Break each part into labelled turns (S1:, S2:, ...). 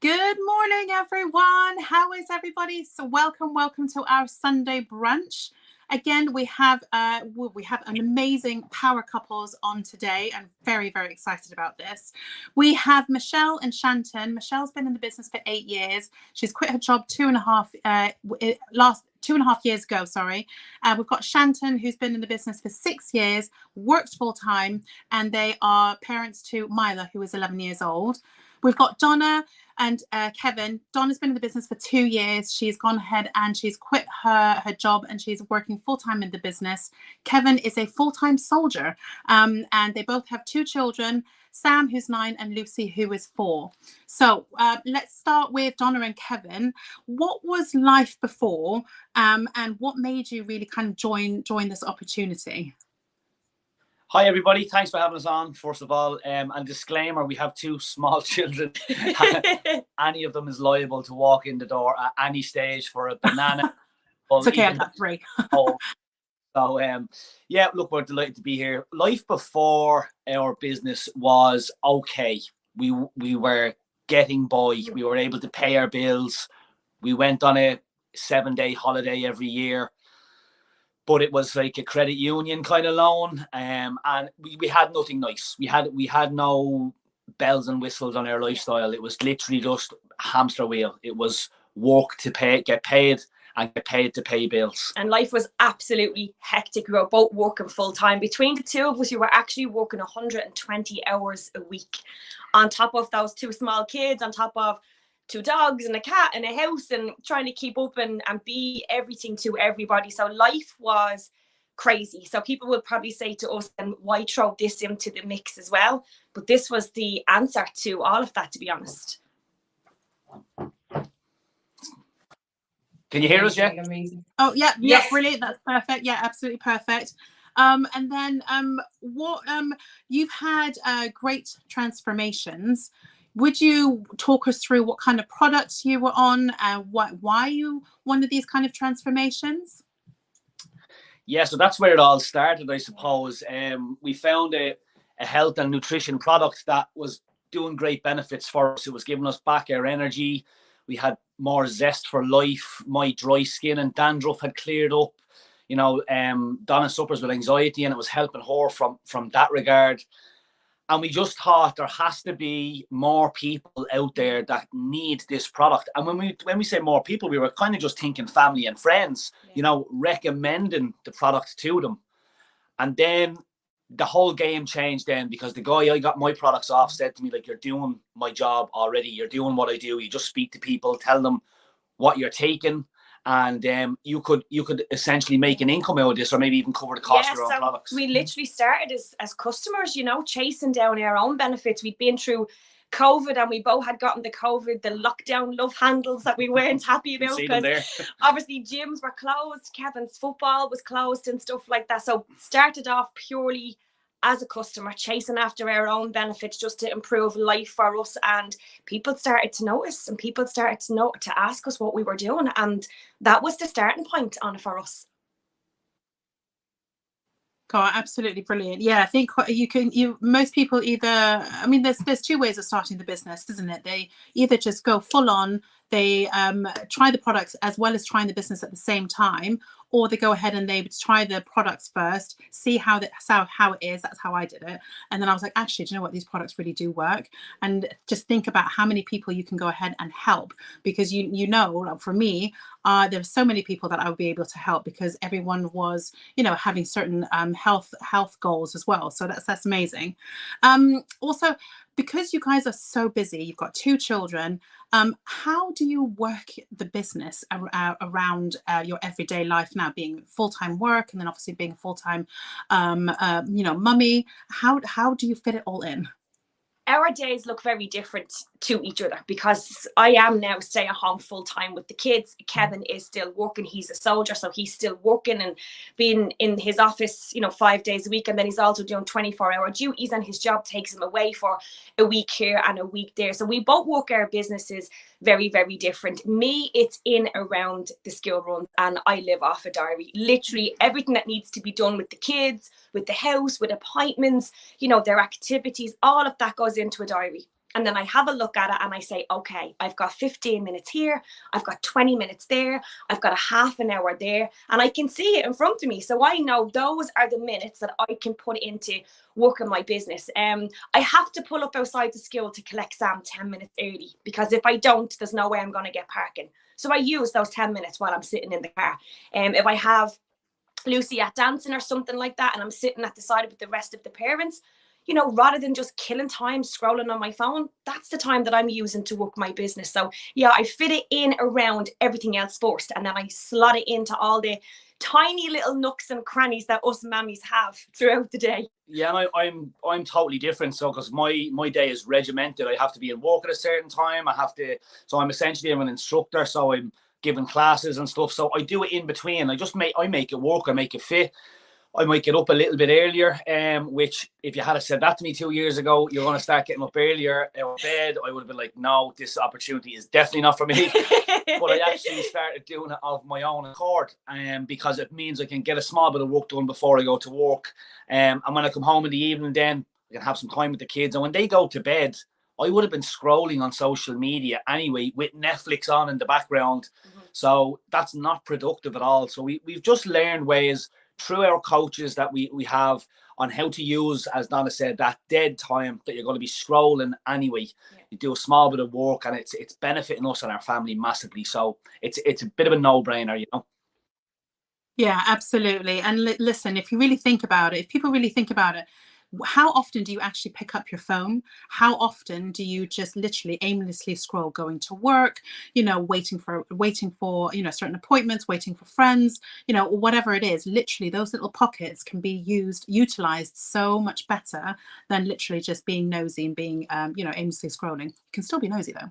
S1: Good morning, everyone. How is everybody? So welcome to our Sunday brunch. Again, we have an amazing power couples on today. I'm very, very excited about this. We have Michelle and Shanton. Michelle's been in the business for 8 years. She's quit her job 2.5 years ago, sorry. We've got Shanton, who's been in the business for 6 years, works full time, and they are parents to Mila, who is 11 years old. We've got Donna and Kevin. Donna's been in the business for 2 years. She's gone ahead and she's quit her job and she's working full-time in the business. Kevin is a full-time soldier, and they both have 2 children, Sam, who's 9, and Lucy, who is 4. So let's start with Donna and Kevin. What was life before, and what made you really kind of join this opportunity?
S2: Hi everybody, thanks for having us on. First of all, and disclaimer, we have 2 small children. Any of them is liable to walk in the door at any stage for a banana.
S1: It's okay, I've got 3.
S2: So yeah, look, we're delighted to be here. Life before our business was okay. We were getting by. We were able to pay our bills. We went on a 7-day holiday every year. But it was like a credit union kind of loan, and we had nothing nice. We had no bells and whistles on our lifestyle. It was literally just hamster wheel. It was work to get paid, and get paid to pay bills.
S3: And life was absolutely hectic. We were both working full time. Between the 2 of us, we were actually working 120 hours a week, on top of those 2 small kids, on top of 2 dogs and a cat and a house, and trying to keep up and be everything to everybody. So life was crazy. So people would probably say to us, and why throw this into the mix as well? But this was the answer to all of that, to be honest.
S2: Can you hear us, yeah?
S1: Oh, yeah,
S3: yes.
S1: Brilliant. That's perfect. Yeah, absolutely perfect. And then you've had great transformations. Would you talk us through what kind of products you were on and why you wanted these kind of transformations?
S2: Yeah, so that's where it all started, I suppose. We found a health and nutrition product that was doing great benefits for us. It was giving us back our energy. We had more zest for life. My dry skin and dandruff had cleared up. You know, Donna suffers with anxiety, and it was helping her from that regard. And we just thought there has to be more people out there that need this product. And when we say more people, we were kind of just thinking family and friends, you know, recommending the product to them. And then the whole game changed then, because the guy I got my products off said to me, like, you're doing my job already. You're doing what I do. You just speak to people, tell them what you're taking. And you could essentially make an income out of this, or maybe even cover the cost of your own products.
S3: We literally started as customers, you know, chasing down our own benefits. We'd been through COVID, and we both had gotten the lockdown love handles that we weren't happy about, because obviously gyms were closed, Kevin's football was closed and stuff like that. So started off purely as a customer, chasing after our own benefits just to improve life for us. And people started to notice, and people started to ask us what we were doing, and that was the starting point on it for us.
S1: God, absolutely brilliant. Yeah, I think most people either, I mean, there's 2 ways of starting the business, isn't it? They either just go full on, they try the products as well as trying the business at the same time, or they go ahead and they try the products first, see how it is. That's how I did it. And then I was like, actually, do you know what? These products really do work. And just think about how many people you can go ahead and help, because you know, for me, there's so many people that I would be able to help, because everyone was, you know, having certain health goals as well. So that's amazing. Also, because you guys are so busy, you've got 2 children, how do you work the business around your everyday life now, being full-time work and then obviously being a full-time you know, mummy? How do you fit it all in?
S3: Our days look very different to each other, because I am now staying at home full time with the kids. Kevin is still working. He's a soldier, so he's still working and being in his office, you know, 5 days a week. And then he's also doing 24-hour duties, and his job takes him away for a week here and a week there. So we both work our businesses very, very different. Me, it's in around the school run, and I live off a diary. Literally everything that needs to be done with the kids, with the house, with appointments, you know, their activities, all of that goes into a diary. And then I have a look at it and I say, okay, I've got 15 minutes here. I've got 20 minutes there. I've got a half an hour there. And I can see it in front of me. So I know those are the minutes that I can put into working my business. I have to pull up outside the school to collect Sam 10 minutes early, because if I don't, there's no way I'm going to get parking. So I use those 10 minutes while I'm sitting in the car. If I have Lucy at dancing or something like that, and I'm sitting at the side with the rest of the parents, you know, rather than just killing time scrolling on my phone, that's the time that I'm using to work my business. So yeah, I fit it in around everything else first, and then I slot it into all the tiny little nooks and crannies that us mammies have throughout the day.
S2: Yeah, and I'm totally different. So because my day is regimented, I have to be in work at a certain time. So I'm essentially an instructor. So I'm giving classes and stuff. So I do it in between. I make it work. I make it fit. I might get up a little bit earlier, which if you had said that to me 2 years ago, you're going to start getting up earlier out of bed, I would have been like, no, this opportunity is definitely not for me. But I actually started doing it of my own accord, because it means I can get a small bit of work done before I go to work. And when I come home in the evening, then I can have some time with the kids. And when they go to bed, I would have been scrolling on social media anyway with Netflix on in the background. Mm-hmm. So that's not productive at all. So we've just learned ways through our coaches that we have on how to use, as Donna said, that dead time that you're going to be scrolling anyway. Yeah. You do a small bit of work, and it's benefiting us and our family massively. So it's a bit of a no-brainer, you know.
S1: Yeah, absolutely. And listen, if you really think about it, if people really think about it, how often do you actually pick up your phone? How often do you just literally aimlessly scroll, going to work, you know, waiting for, you know, certain appointments, waiting for friends, you know, whatever it is? Literally those little pockets can be utilized so much better than literally just being nosy and being, you know, aimlessly scrolling. You can still be nosy though.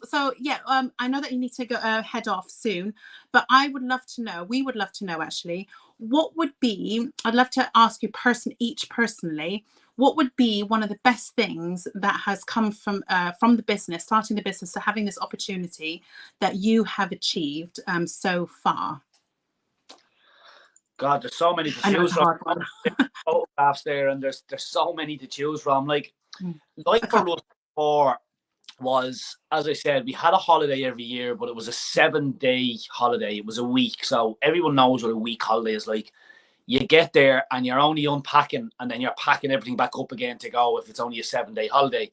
S1: So yeah, I know that you need to go head off soon, but we would love to know actually, what would be, I'd love to ask you personally, what would be one of the best things that has come from the business, starting the business, to having this opportunity that you have achieved so far?
S2: God, there's so many to choose from. Photographs there, and there's so many to choose from. Like for us before was, as I said, we had a holiday every year, but it was a 7-day holiday. It was a week. So everyone knows what a week holiday is like. You get there and you're only unpacking, and then you're packing everything back up again to go if it's only a 7-day holiday.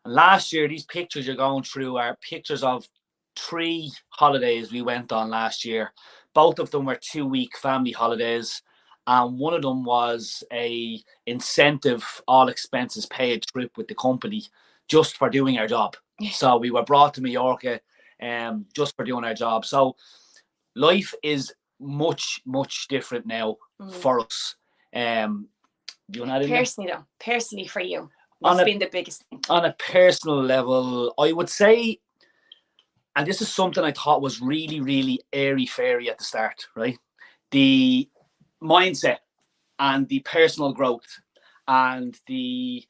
S2: And last year, these pictures you're going through are pictures of 3 holidays we went on last year. Both of them were 2-week family holidays. And one of them was a incentive, all expenses paid trip with the company, just for doing our job. So we were brought to Mallorca just for doing our job. So life is much, much different now for us. Do you want to add in
S3: personally for you, what's been the biggest thing?
S2: On a personal level, I would say, and this is something I thought was really, really airy-fairy at the start, right? The mindset and the personal growth and the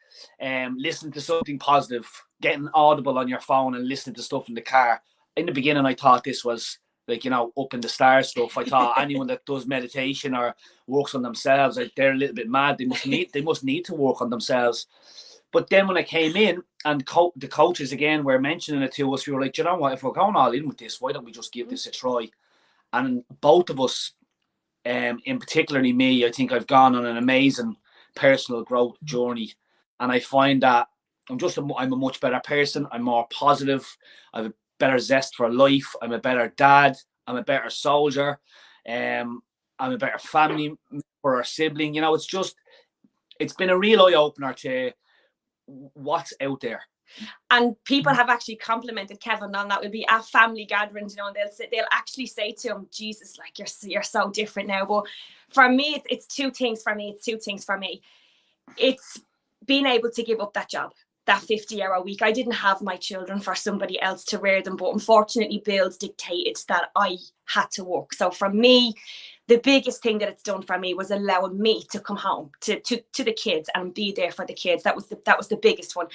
S2: listening to something positive, getting audible on your phone and listening to stuff in the car. In the beginning, I thought this was like, you know, up in the stars stuff. I thought anyone that does meditation or works on themselves, like, they're a little bit mad. They must need to work on themselves. But then when I came in and the coaches again were mentioning it to us, we were like, you know what, if we're going all in with this, why don't we just give this a try? And both of us, in particularly me, I think I've gone on an amazing personal growth journey, and I find that I'm a much better person. I'm more positive. I have a better zest for life. I'm a better dad. I'm a better soldier. I'm a better family for a sibling. You know, it's been a real eye opener to what's out there.
S3: And people have actually complimented Kevin on that. Would be at family gatherings, you know, and they'll actually say to him, Jesus, like, you're so different now. But for me, it's two things for me. It's being able to give up that job, that 50-hour week. I didn't have my children for somebody else to rear them, but unfortunately bills dictated that I had to work. So for me, the biggest thing that it's done for me was allowing me to come home to the kids and be there for the kids. That was the biggest one.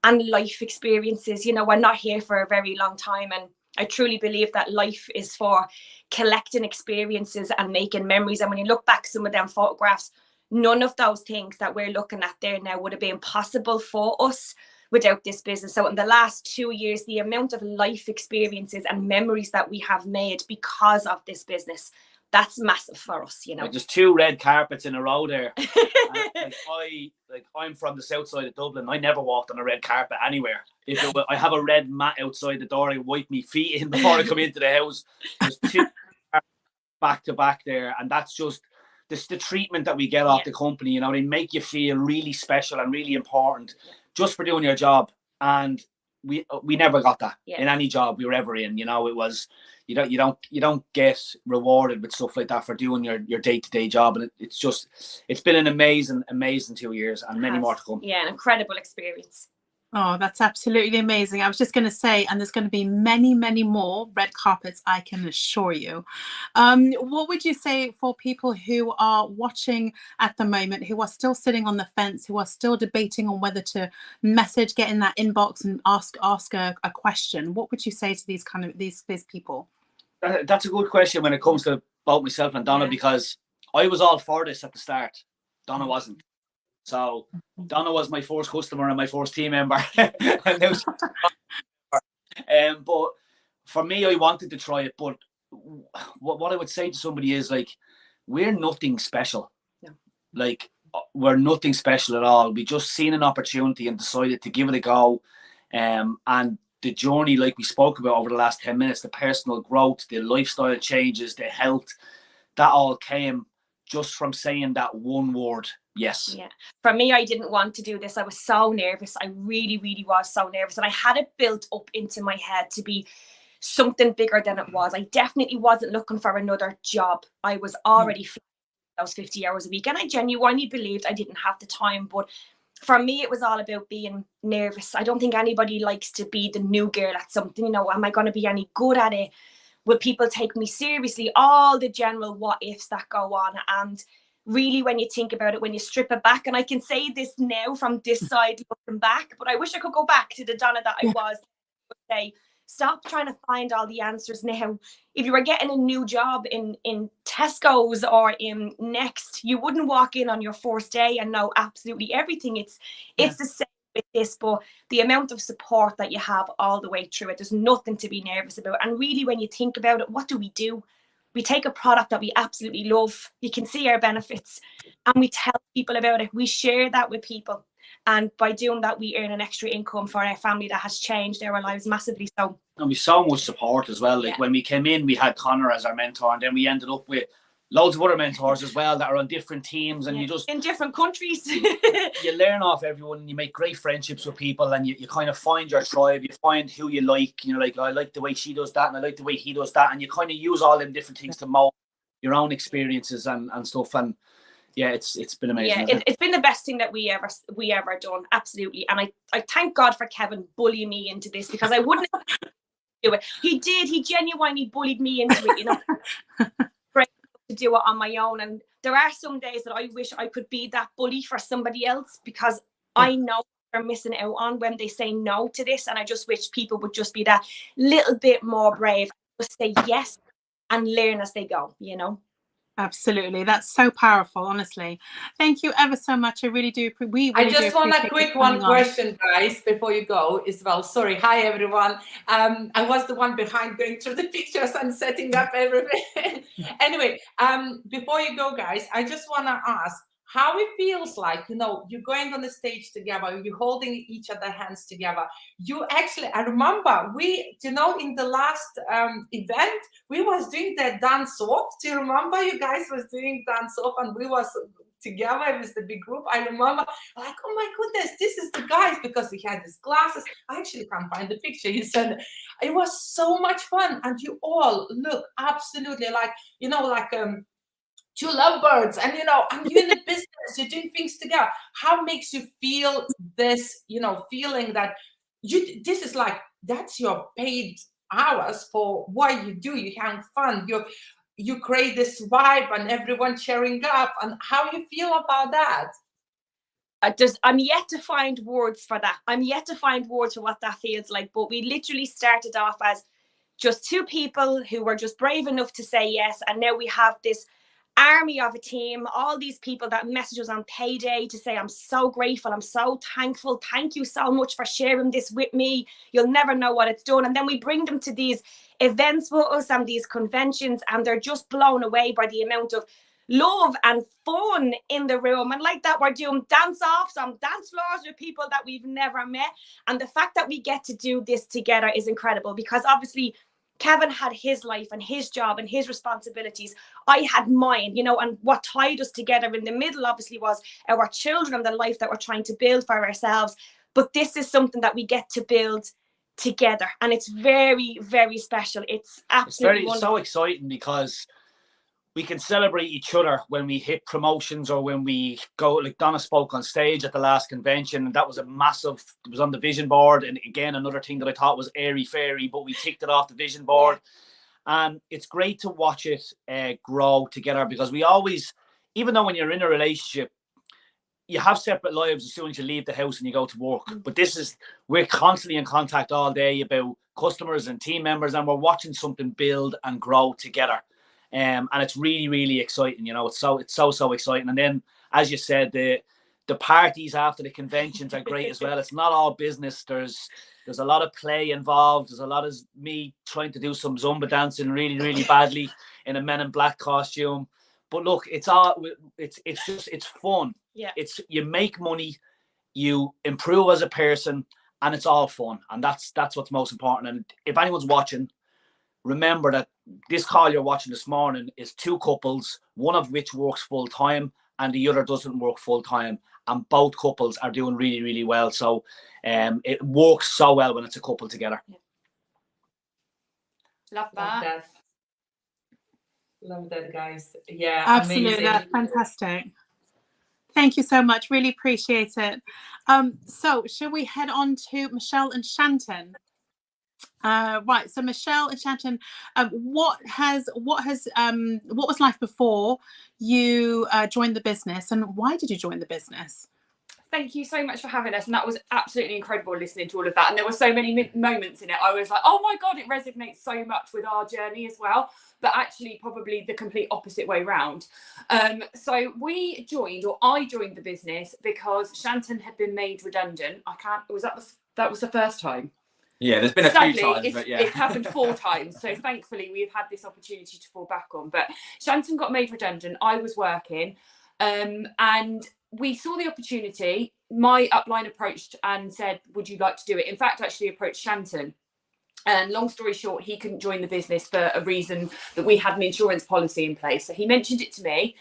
S3: And life experiences, you know, we're not here for a very long time. And I truly believe that life is for collecting experiences and making memories. And when you look back some of them photographs, none of those things that we're looking at there now would have been possible for us without this business. So in the last 2 years, the amount of life experiences and memories that we have made because of this business, that's massive for us, you know.
S2: There's 2 red carpets in a row there. I'm from the south side of Dublin. I never walked on a red carpet anywhere. I have a red mat outside the door. I wipe my feet in before I come into the house. There's 2 back to back there, and that's just the treatment that we get off the company. You know, they make you feel really special and really important just for doing your job. And we never got that in any job we were ever in. You know, it was you don't get rewarded with stuff like that for doing your day-to-day job. And it's been an amazing 2 years, and many more to come.
S3: Yeah, an incredible experience.
S1: Oh, that's absolutely amazing. I was just going to say, and there's going to be many, many more red carpets, I can assure you. What would you say for people who are watching at the moment, who are still sitting on the fence, who are still debating on whether to message, get in that inbox and ask a question? What would you say to these people?
S2: That's a good question when it comes to both myself and Donna, because I was all for this at the start. Donna wasn't. So Donna was my first customer and my first team member. But for me, I wanted to try it. But what I would say to somebody is, like, we're nothing special. No. Like, we're nothing special at all. We just seen an opportunity and decided to give it a go. And the journey, like we spoke about over the last 10 minutes, the personal growth, the lifestyle changes, the health, that all came just from saying that one word. Yes. Yeah.
S3: For me, I didn't want to do this. I was so nervous. I really, really was so nervous. And I had it built up into my head to be something bigger than it was. I definitely wasn't looking for another job. I was already those 50 hours a week. And I genuinely believed I didn't have the time. But for me, it was all about being nervous. I don't think anybody likes to be the new girl at something. You know, am I going to be any good at it? Will people take me seriously? All the general what ifs that go on. And really, when you think about it, when you strip it back, and I can say this now from this side looking back, but I wish I could go back to the Donna that I was, say, stop trying to find all the answers now. If you were getting a new job in Tesco's or in Next, you wouldn't walk in on your first day and know absolutely everything. It's the same with this, but the amount of support that you have all the way through it, there's nothing to be nervous about. And really, when you think about it, what do? We take a product that we absolutely love. You can see our benefits, and we tell people about it. We share that with people. And by doing that, we earn an extra income for our family that has changed our lives massively. So,
S2: and we so much support as well. Like when we came in, we had Connor as our mentor, and then we ended up with loads of other mentors as well that are on different teams, and you just
S3: in different countries.
S2: You learn off everyone, and you make great friendships with people, and you kind of find your tribe. You find who you like. You know, like, I like the way she does that, and I like the way he does that, and you kind of use all them different things to mold your own experiences and stuff. And yeah, it's been amazing.
S3: Yeah, it's been the best thing that we ever done, absolutely. And I thank God for Kevin bullying me into this, because I wouldn't do it. He genuinely bullied me into it, you know. To do it on my own. And there are some days that I wish I could be that bully for somebody else, because I know they're missing out on when they say no to this. And I just wish people would just be that little bit more brave, just say yes and learn as they go, you know.
S1: Absolutely. That's so powerful, honestly. Thank you ever so much. I really do.
S4: I just want a quick question, guys, before you go as well. Sorry. Hi, everyone. I was the one behind going through the pictures and setting up everything. Anyway, before you go, guys, I just want to ask how it feels like, you know, you're going on the stage together, you're holding each other hands together. You actually, I remember in the last event, we was doing that dance off. Do you remember you guys was doing dance off, and we was together with the big group? I remember, like, oh my goodness, this is the guys, because he had his glasses. I actually can't find the picture. You said it was so much fun, and you all look absolutely like, you know, like two lovebirds, and you know, and you're in the business, you're doing things together. How makes you feel this, you know, feeling that this is like, that's your paid hours for what you do. You have fun, you create this vibe, and everyone cheering up. And how you feel about that?
S3: I'm yet to find words for that. I'm yet to find words for what that feels like. But we literally started off as just two people who were just brave enough to say yes, and now we have this army of a team, all these people that message us on payday to say, I'm so grateful, I'm so thankful, thank you so much for sharing this with me, you'll never know what it's done. And then we bring them to these events with us and these conventions, and they're just blown away by the amount of love and fun in the room. And like that, we're doing dance offs on dance floors with people that we've never met. And the fact that we get to do this together is incredible, because obviously Kevin had his life and his job and his responsibilities. I had mine, you know, and what tied us together in the middle obviously was our children and the life that we're trying to build for ourselves. But this is something that we get to build together, and it's very, very special. It's absolutely wonderful.
S2: So exciting, because we can celebrate each other when we hit promotions, or when we go, like Donna spoke on stage at the last convention, and that was a massive, it was on the vision board. And again, another thing that I thought was airy fairy, but we ticked it off the vision board. And it's great to watch it grow together, because we always, even though when you're in a relationship, you have separate lives as soon as you leave the house and you go to work. But this is, we're constantly in contact all day about customers and team members, and we're watching something build and grow together. And it's really, really exciting. You know, it's so exciting. And then, as you said, the parties after the conventions are great as well. It's not all business. There's a lot of play involved. There's a lot of me trying to do some Zumba dancing really, really badly in a Men in Black costume. But look, it's fun.
S3: Yeah.
S2: You make money, you improve as a person, and it's all fun. And that's what's most important. And if anyone's watching, remember that this call you're watching this morning is two couples, one of which works full time and the other doesn't work full time. And both couples are doing really, really well. So it works so well when it's a couple together.
S5: Love that.
S4: Love that, guys. Yeah,
S1: absolutely.
S4: amazing.
S1: That's fantastic. Thank you so much. Really appreciate it. So shall we head on to Michelle and Shanton? Right. So Michelle and Shanton, what was life before you joined the business, and why did you join the business?
S5: Thank you so much for having us, and that was absolutely incredible listening to all of that. And there were so many moments in it. I was like, oh my God, it resonates so much with our journey as well. But actually, probably the complete opposite way round. So I joined the business because Shanton had been made redundant. That was the first time.
S6: Yeah, there's been a few times, but yeah.
S5: It's happened 4 times. So thankfully, we've had this opportunity to fall back on. But Shanton got made redundant. I was working, and we saw the opportunity. My upline approached and said, would you like to do it? In fact, actually approached Shanton. And long story short, he couldn't join the business for a reason that we had an insurance policy in place. So he mentioned it to me.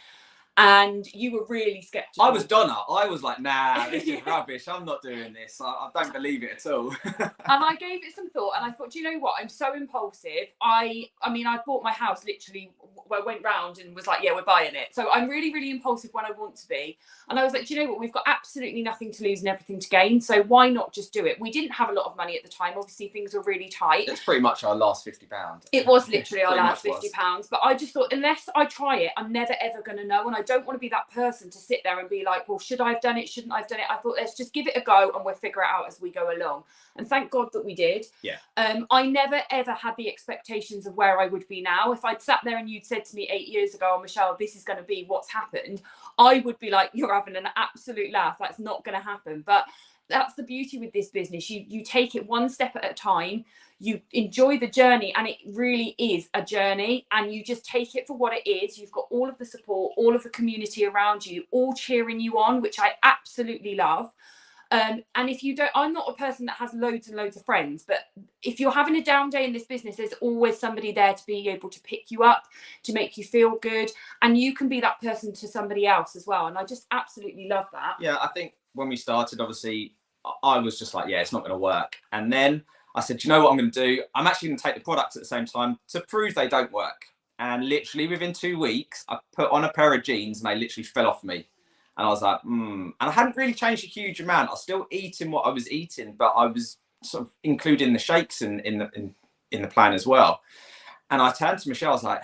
S5: And you were really sceptical.
S6: I was Donna. I was like, nah, this is rubbish. I'm not doing this. I don't believe it at all.
S5: And I gave it some thought, and I thought, do you know what? I'm so impulsive. I mean, I bought my house literally. I went round and was like, yeah, we're buying it. So I'm really, really impulsive when I want to be. And I was like, do you know what? We've got absolutely nothing to lose and everything to gain. So why not just do it? We didn't have a lot of money at the time. Obviously, things were really tight.
S6: It's pretty much our last £50.
S5: It was literally our last £50. But I just thought, unless I try it, I'm never, ever going to know. And I don't want to be that person to sit there and be like, well, should I have done it? Shouldn't I have done it? I thought, let's just give it a go and we'll figure it out as we go along. And thank God that we did.
S6: Yeah.
S5: I never, ever had the expectations of where I would be now. If I'd sat there and you'd said to me 8 years ago, oh, Michelle, this is going to be what's happened, I would be like, you're having an absolute laugh. That's not going to happen. But that's the beauty with this business. You take it one step at a time. You enjoy the journey, and it really is a journey, and you just take it for what it is. You've got all of the support, all of the community around you, all cheering you on, which I absolutely love. And if you don't, I'm not a person that has loads and loads of friends, but if you're having a down day in this business, there's always somebody there to be able to pick you up, to make you feel good. And you can be that person to somebody else as well. And I just absolutely love that.
S6: Yeah, I think when we started, obviously, I was just like, yeah, it's not going to work. And then I said, do you know what I'm going to do? I'm actually going to take the products at the same time to prove they don't work. And literally within 2 weeks, I put on a pair of jeans and they literally fell off me. And I was like, And I hadn't really changed a huge amount. I was still eating what I was eating, but I was sort of including the shakes in the plan as well. And I turned to Michelle, I was like,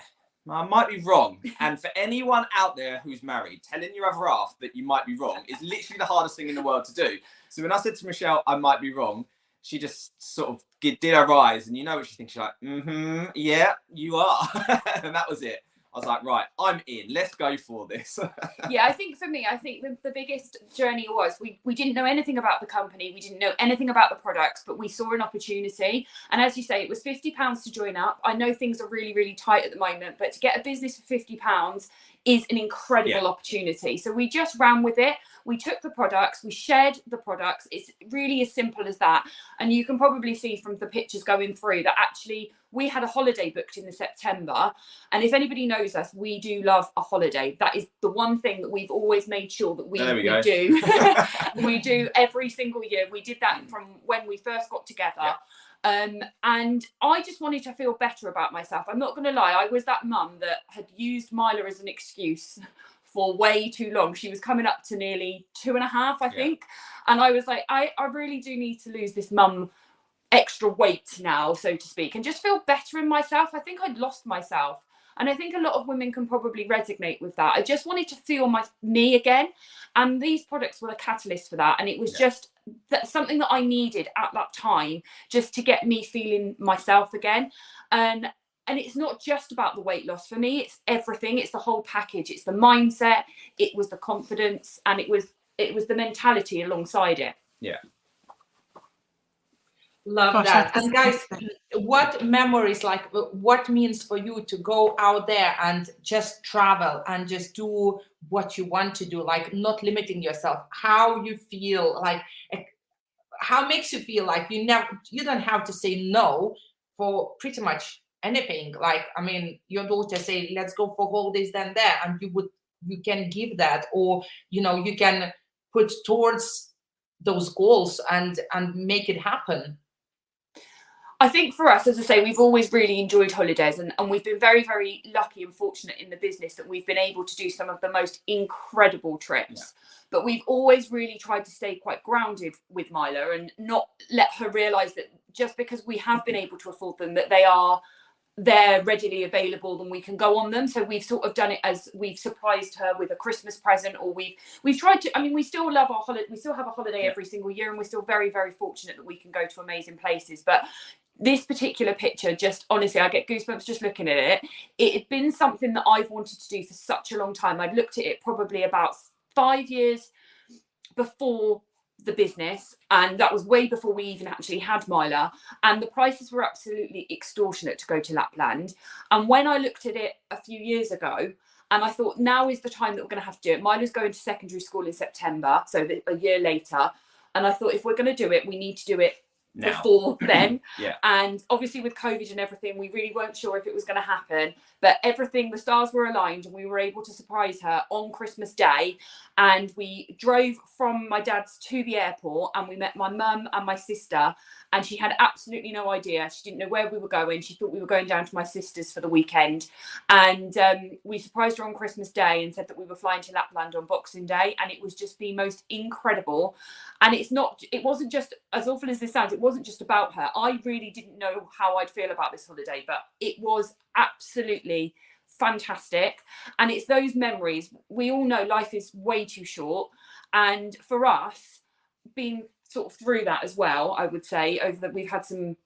S6: I might be wrong. And for anyone out there who's married, telling your other half that you might be wrong is literally the hardest thing in the world to do. So when I said to Michelle, I might be wrong, she just sort of did her eyes, and you know what she thinks. She's like, yeah, you are. And that was it. I was like, right, I'm in. Let's go for this.
S5: Yeah, I think for me, the biggest journey was we didn't know anything about the company. We didn't know anything about the products, but we saw an opportunity. And as you say, it was £50 to join up. I know things are really, really tight at the moment, but to get a business for £50 is an incredible opportunity. So we just ran with it. We took the products, we shared the products. It's really as simple as that. And you can probably see from the pictures going through that actually we had a holiday booked in September. And if anybody knows us, we do love a holiday. That is the one thing that we've always made sure that we do. We do every single year. We did that from when we first got together. And I just wanted to feel better about myself. I'm not going to lie. I was that mum that had used Mila as an excuse for way too long. She was coming up to nearly 2.5, I think. And I was like, I really do need to lose this mum extra weight now, so to speak, and just feel better in myself. I think I'd lost myself. And I think a lot of women can probably resonate with that. I just wanted to feel me again. And these products were a catalyst for that. And it was just something that I needed at that time, just to get me feeling myself again. And it's not just about the weight loss. For me, it's everything. It's the whole package. It's the mindset. It was the confidence. And it was the mentality alongside it.
S6: Yeah.
S4: Love that. And guys, what memories, like what means for you to go out there and just travel and just do what you want to do, like not limiting yourself, how you feel, like how makes you feel like you don't have to say no for pretty much anything. Like, I mean, your daughter say, let's go for holidays then there, and you can give that, or, you know, you can put towards those goals and make it happen.
S5: I think for us, as I say, we've always really enjoyed holidays, and we've been very, very lucky and fortunate in the business that we've been able to do some of the most incredible trips. But we've always really tried to stay quite grounded with Mila and not let her realise that just because we have been able to afford them, that they're readily available, then we can go on them. So we've sort of done it as we've surprised her with a Christmas present, or we've tried to, I mean, we still love our holiday. We still have a holiday every single year, and we're still very, very fortunate that we can go to amazing places. But this particular picture, just honestly, I get goosebumps just looking at it. It had been something that I've wanted to do for such a long time. I'd looked at it probably about 5 years before the business, and that was way before we even actually had Mila, and the prices were absolutely extortionate to go to Lapland. And when I looked at it a few years ago, and I thought, now is the time that we're going to have to do it. Mila's going to secondary school in September, so a year later, and I thought, if we're going to do it, we need to do it now, before then. And obviously with COVID and everything, we really weren't sure if it was going to happen, but everything, the stars were aligned, and we were able to surprise her on Christmas Day. And we drove from my dad's to the airport, and we met my mum and my sister, and she had absolutely no idea. She didn't know where we were going. She thought we were going down to my sister's for the weekend. And we surprised her on Christmas Day and said that we were flying to Lapland on Boxing Day. And it was just the most incredible. And it wasn't just, as awful as this sounds, it wasn't just about her. I really didn't know how I'd feel about this holiday, but it was absolutely fantastic. And it's those memories. We all know life is way too short. And for us, being sort of through that as well, I would say, over that we've had some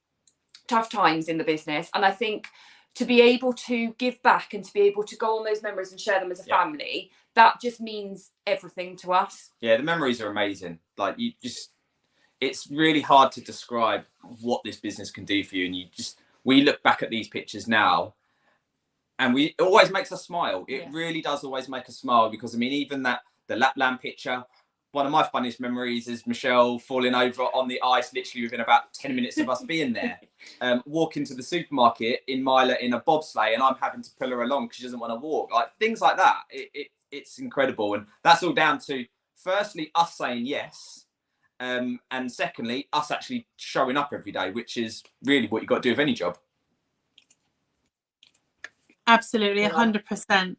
S5: tough times in the business. And I think to be able to give back and to be able to go on those memories and share them as a family, that just means everything to us. Yeah,
S6: the memories are amazing. Like, it's really hard to describe what this business can do for you. And we look back at these pictures now, and it always makes us smile. It really does always make us smile, because I mean, even the Lapland picture, one of my funniest memories is Michelle falling over on the ice literally within about 10 minutes of us being there. Walking to the supermarket in Mila in a bobsleigh, and I'm having to pull her along because she doesn't want to walk. Like, things like that. It's incredible. And that's all down to, firstly, us saying yes. And secondly, us actually showing up every day, which is really what you've got to do with any job.
S1: Absolutely, 100%.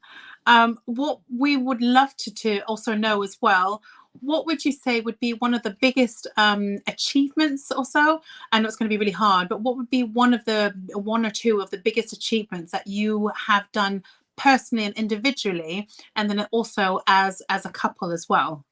S1: What we would love to also know as well, what would you say would be one of the biggest achievements or so? I know it's going to be really hard, but what would be one or two of the biggest achievements that you have done personally and individually, and then also as a couple as well?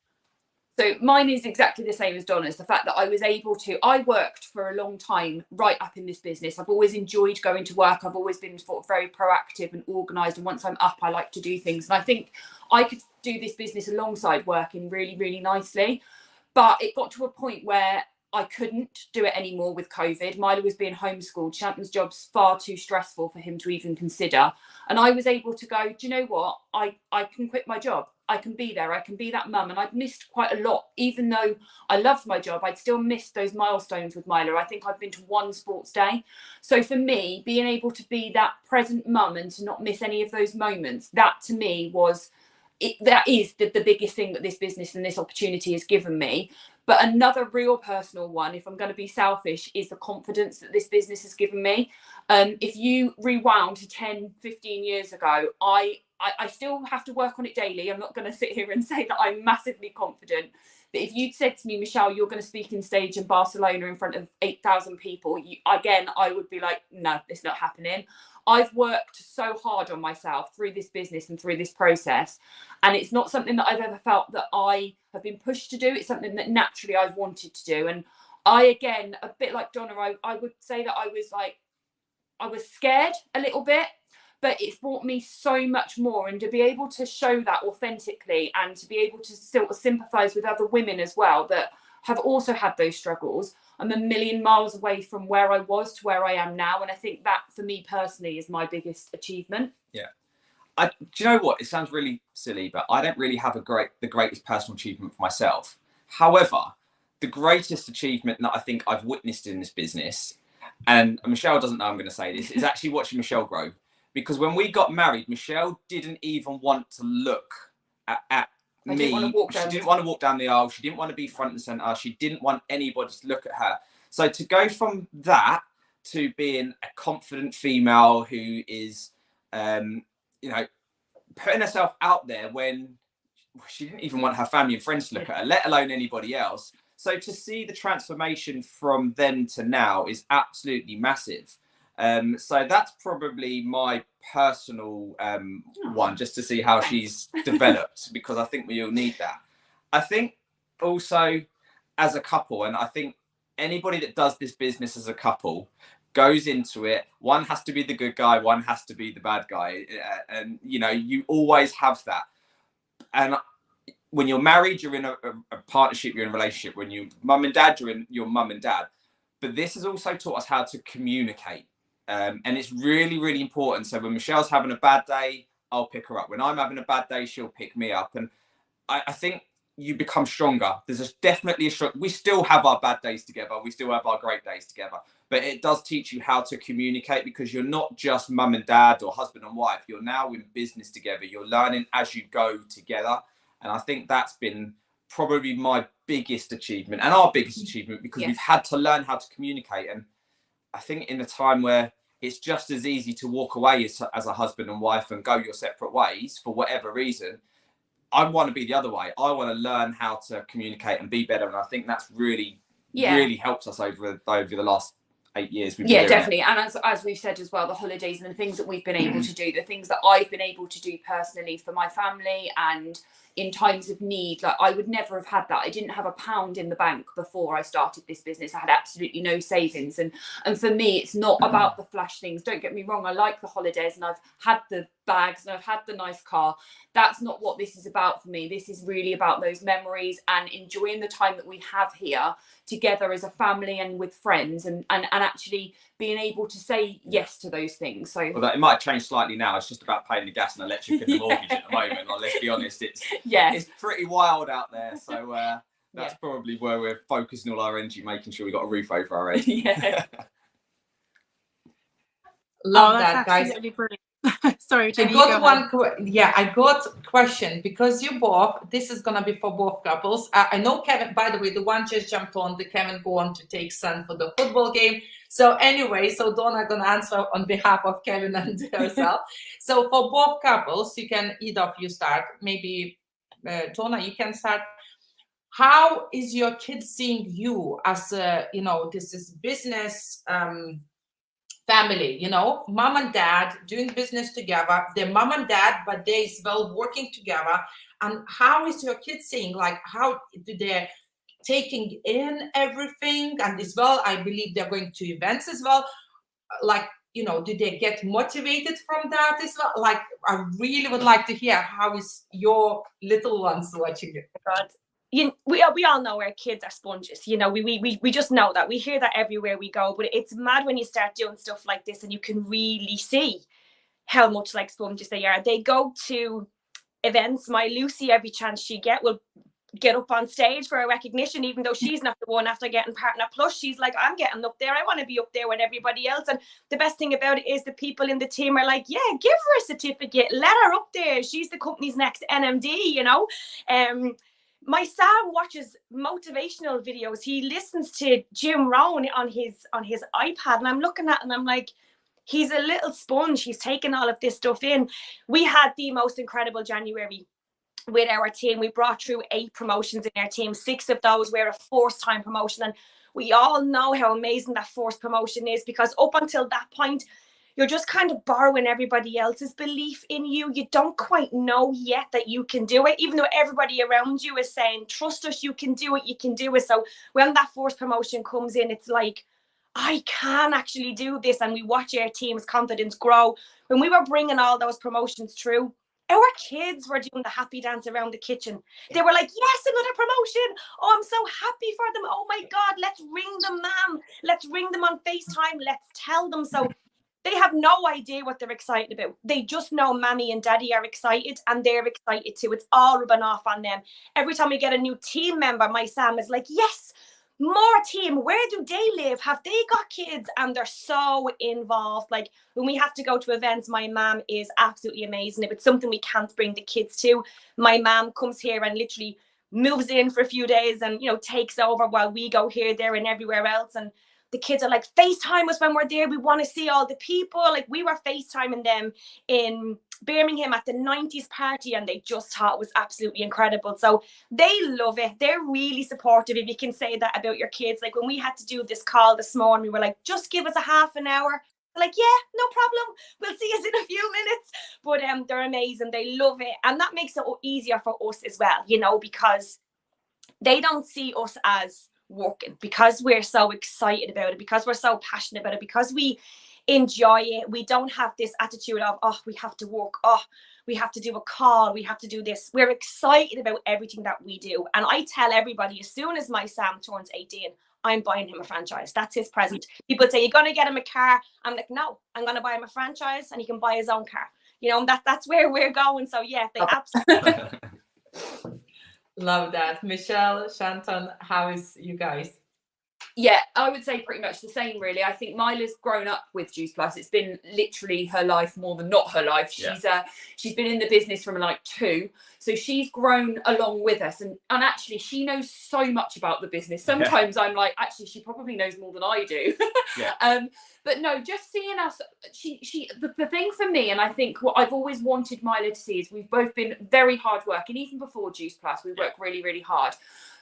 S5: So mine is exactly the same as Donna's. The fact that I worked for a long time right up in this business. I've always enjoyed going to work. I've always been sort of very proactive and organised. And once I'm up, I like to do things. And I think I could do this business alongside working really, really nicely. But it got to a point where I couldn't do it anymore with COVID. Milo was being homeschooled. Shanton's job's far too stressful for him to even consider. And I was able to go, do you know what? I can quit my job. I can be there. I can be that mum. And I'd missed quite a lot. Even though I loved my job, I'd still missed those milestones with Milo. I think I've been to one sports day. So for me, being able to be that present mum and to not miss any of those moments, that to me was, that is the biggest thing that this business and this opportunity has given me. But another real personal one, if I'm going to be selfish, is the confidence that this business has given me. If you rewound to 10, 15 years ago, I still have to work on it daily. I'm not going to sit here and say that I'm massively confident. But if you'd said to me, Michelle, you're going to speak in stage in Barcelona in front of 8,000 people, I would be like, no, it's not happening. I've worked so hard on myself through this business and through this process. And it's not something that I've ever felt that I have been pushed to do. It's something that naturally I've wanted to do. And I, again, a bit like Donna, I would say that I was scared a little bit, but it's brought me so much more. And to be able to show that authentically and to be able to sort of sympathise with other women as well that have also had those struggles. I'm a million miles away from where I was to where I am now. And I think that for me personally is my biggest achievement.
S6: Yeah. Do you know what? It sounds really silly, but I don't really have the greatest personal achievement for myself. However, the greatest achievement that I think I've witnessed in this business, and Michelle doesn't know I'm going to say this, is actually watching Michelle grow. Because when we got married, Michelle didn't even want to look at me. She didn't want to walk down the aisle. She didn't want to be front and centre. She didn't want anybody to look at her. So to go from that to being a confident female who is, putting herself out there when she didn't even want her family and friends to look at her, let alone anybody else. So to see the transformation from then to now is absolutely massive. So that's probably my personal one, just to see how she's developed, because I think we all need that. I think also as a couple, and I think anybody that does this business as a couple goes into it, one has to be the good guy, one has to be the bad guy, and you always have that. And when you're married, you're in a partnership, you're in a relationship. When you're mum and dad, you're in your mum and dad. But this has also taught us how to communicate. And it's really, really important. So when Michelle's having a bad day, I'll pick her up. When I'm having a bad day, she'll pick me up. And I think you become stronger. There's definitely we still have our bad days together. We still have our great days together. But it does teach you how to communicate, because you're not just mum and dad or husband and wife. You're now in business together. You're learning as you go together. And I think that's been probably my biggest achievement and our biggest achievement, because we've had to learn how to communicate. And I think in a time where it's just as easy to walk away as a husband and wife and go your separate ways for whatever reason, I want to be the other way. I want to learn how to communicate and be better. And I think that's really helped us over the last 8 years.
S5: Definitely. And as we've said as well, the holidays and the things that we've been able to do, the things that I've been able to do personally for my family and in times of need, like I would never have had that. I didn't have £1 in the bank before I started this business. I had absolutely no savings. And for me, it's not about the flash things. Don't get me wrong. I like the holidays and I've had the bags and I've had the nice car. That's not what this is about for me. This is really about those memories and enjoying the time that we have here together as a family and with friends, and actually being able to say yes to those things. So
S6: it might change slightly now. It's just about paying the gas and electric and the mortgage at the moment. Like, let's be honest, it's pretty wild out there. So that's probably where we're focusing all our energy, making sure we got a roof over our head.
S4: Love that, guys.
S1: Brilliant. Sorry, Jenny,
S4: I got a question, because you both, this is gonna be for both couples. I know Kevin, by the way, the one just jumped on, the Kevin go on to take son for the football game. So anyway, so Donna gonna answer on behalf of Kevin and herself. So for both couples, you can, either of you start, maybe Donna, you can start. How is your kid seeing you as a, this is business, family, you know, mom and dad doing business together. They're mom and dad, but they as well working together. And how is your kids seeing? Like, how do they taking in everything? And as well, I believe they're going to events as well. Like, you know, do they get motivated from that as well? Like, I really would like to hear how is your little ones watching it.
S3: God. We all know our kids are sponges, you know, we just know that. We hear that everywhere we go, but it's mad when you start doing stuff like this and you can really see how much like sponges they are. They go to events. My Lucy, every chance she will get up on stage for a recognition, even though she's not the one after getting Partner Plus. She's like, I'm getting up there. I want to be up there with everybody else. And the best thing about it is the people in the team are like, yeah, give her a certificate. Let her up there. She's the company's next NMD, you know. My son watches motivational videos. He listens to Jim Rohn on his iPad, and I'm looking at it and I'm like, he's a little sponge. He's taking all of this stuff in. We had the most incredible January with our team. We brought through 8 promotions in our team. 6 of those were a first-time promotion, and we all know how amazing that first promotion is, because up until that point, you're just kind of borrowing everybody else's belief in you. You don't quite know yet that you can do it, even though everybody around you is saying, trust us, you can do it, you can do it. So when that first promotion comes in, it's like, I can actually do this. And we watch our team's confidence grow. When we were bringing all those promotions through, our kids were doing the happy dance around the kitchen. They were like, yes, another promotion. Oh, I'm so happy for them. Oh my God, let's ring them, ma'am. Let's ring them on FaceTime. Let's tell them. So they have no idea what they're excited about. They just know mommy and daddy are excited, and they're excited too. It's all rubbing off on them. Every time we get a new team member, my Sam is like, yes, more team. Where do they live? Have they got kids? And they're so involved. Like when we have to go to events, my mom is absolutely amazing. If it's something we can't bring the kids to, my mom comes here and literally moves in for a few days and, you know, takes over while we go here, there and everywhere else. And the kids are like, FaceTime us when we're there. We want to see all the people. Like we were FaceTiming them in Birmingham at the 90s party, and they just thought it was absolutely incredible. So they love it. They're really supportive, if you can say that about your kids. Like when we had to do this call this morning, we were like, just give us a half an hour. They're like, yeah, no problem. We'll see us in a few minutes. But they're amazing. They love it. And that makes it easier for us as well, you know, because they don't see us as working, because we're so excited about it, because we're so passionate about it, because we enjoy it. We don't have this attitude of, oh, we have to work, oh, we have to do a call, we have to do this. We're excited about everything that we do. And I tell everybody, as soon as my Sam turns 18, I'm buying him a franchise. That's his present. People say, you're going to get him a car. I'm like, no, I'm going to buy him a franchise and he can buy his own car. You know, and that's where we're going. So yeah, they absolutely
S4: love that. Michelle, Shanton, how is you guys?
S5: Yeah, I would say pretty much the same, really. I think Mila's grown up with Juice Plus. It's been literally her life more than not her life. She's been in the business from like 2, so she's grown along with us, and actually she knows so much about the business. Sometimes I'm like, actually she probably knows more than I do. But no, just seeing us, the thing for me, and I think what I've always wanted Mila to see, is we've both been very hard working. Even before Juice Plus, we work really, really hard.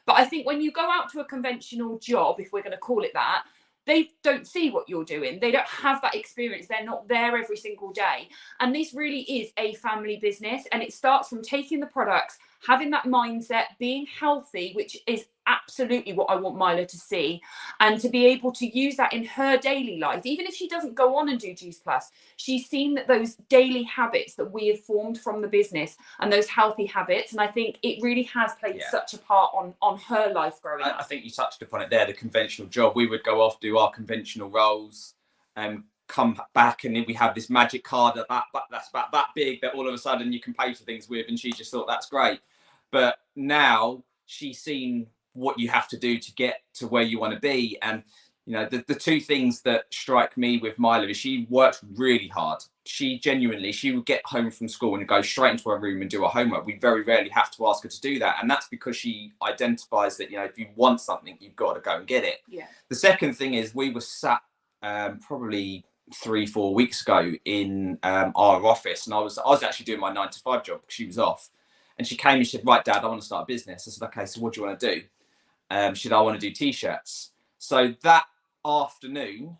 S5: But I think when you go out to a conventional job, if we're going to call it that, they don't see what you're doing. They don't have that experience. They're not there every single day. And this really is a family business. And it starts from taking the products, having that mindset, being healthy, which is absolutely what I want Mila to see, and to be able to use that in her daily life. Even if she doesn't go on and do Juice Plus, she's seen that those daily habits that we have formed from the business, and those healthy habits, and I think it really has played such a part on her life growing up.
S6: I think you touched upon it there, the conventional job. We would go off, do our conventional roles, come back, and then we have this magic card that's about that big that all of a sudden you can pay for things with, and she just thought that's great. But now she's seen what you have to do to get to where you want to be. And you know, the 2 things that strike me with Mila is she works really hard. She would get home from school and go straight into her room and do her homework. We very rarely have to ask her to do that, and that's because she identifies that, you know, if you want something, you've got to go and get it. The second thing is, we were sat probably 3-4 weeks ago in our office, and I was actually doing my 9-to-5 job because she was off. And she came and she said, right, Dad, I want to start a business. I said, okay, so what do you want to do? She said, I want to do T-shirts. So that afternoon,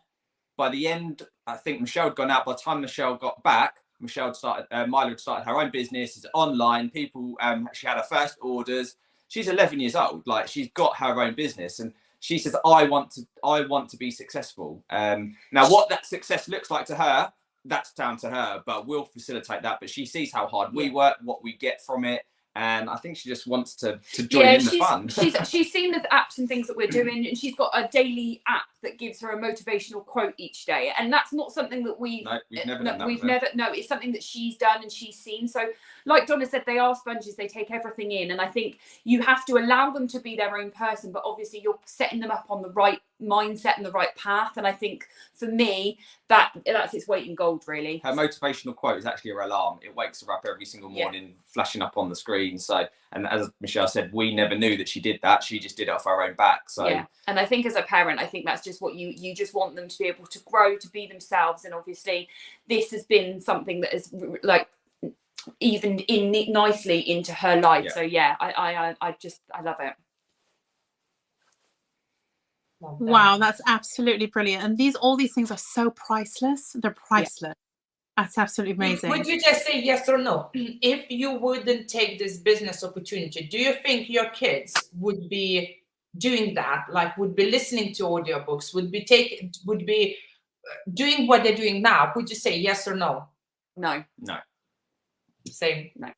S6: by the end, I think Michelle had gone out. By the time Michelle got back, Mila had started her own business. It's online. People, she had her first orders. She's 11 years old. Like, she's got her own business, and she says, I want to be successful. Now, what that success looks like to her, that's down to her, but we'll facilitate that. But she sees how hard we work, what we get from it. And I think she just wants to join in the fun.
S5: she's seen the apps and things that we're doing, and she's got a daily app that gives her a motivational quote each day. And that's not something that we've never done that. It's something that she's done and she's seen. So like Donna said, they are sponges, they take everything in. And I think you have to allow them to be their own person, but obviously you're setting them up on the right mindset and the right path. And I think for me, that's its weight in gold, really.
S6: Her motivational quote is actually her alarm. It wakes her up every single morning, flashing up on the screen. So, and as Michelle said, we never knew that she did that. She just did it off her own back. So
S5: yeah, and I think as a parent, I think that's just what you just want them to be able to grow, to be themselves. And obviously this has been something that has like even in nicely into her life. So yeah, I love it.
S1: Wow, that's absolutely brilliant. And all these things are so priceless. They're priceless. That's absolutely amazing.
S4: Would you just say yes or no? If you wouldn't take this business opportunity, do you think your kids would be doing that? Like, would be listening to audiobooks, would be doing what they're doing now? Would you say yes or no?
S5: No.
S4: Same.
S5: No.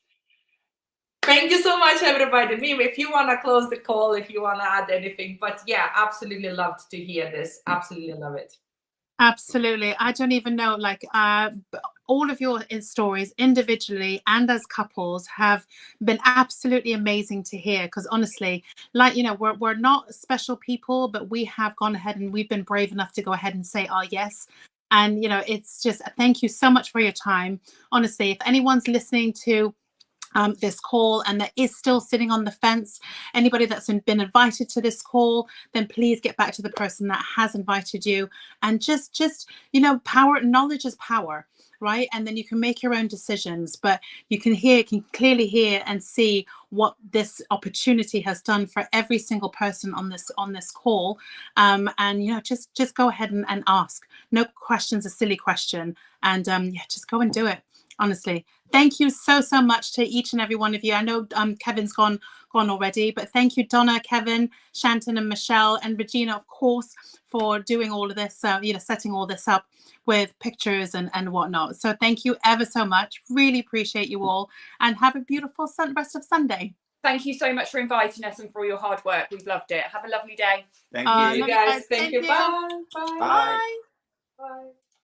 S4: Thank you so much, everybody. Mim, if you want to close the call, if you want to add anything, but yeah, absolutely loved to hear this. Absolutely love it.
S1: Absolutely. I don't even know, like, all of your stories individually and as couples have been absolutely amazing to hear, because honestly, like, you know, we're not special people, but we have gone ahead and we've been brave enough to go ahead and say our yes. And, you know, it's just, thank you so much for your time. Honestly, if anyone's listening to this call and that is still sitting on the fence, anybody that's been invited to this call, then please get back to the person that has invited you, and just you know, knowledge is power, right? And then you can make your own decisions, but you can clearly hear and see what this opportunity has done for every single person on this call. And you know, just go ahead and ask. No question's a silly question, and yeah, just go and do it. Honestly, thank you so much to each and every one of you. I know Kevin's gone already, but thank you, Donna, Kevin, Shanton, and Michelle, and Regina, of course, for doing all of this, you know, setting all this up with pictures and whatnot. So thank you ever so much. Really appreciate you all, and have a beautiful rest of Sunday.
S5: Thank you so much for inviting us and for all your hard work. We've loved it. Have a lovely day.
S6: Thank you.
S4: Guys. Thank you. Bye.
S1: Bye.
S4: Bye.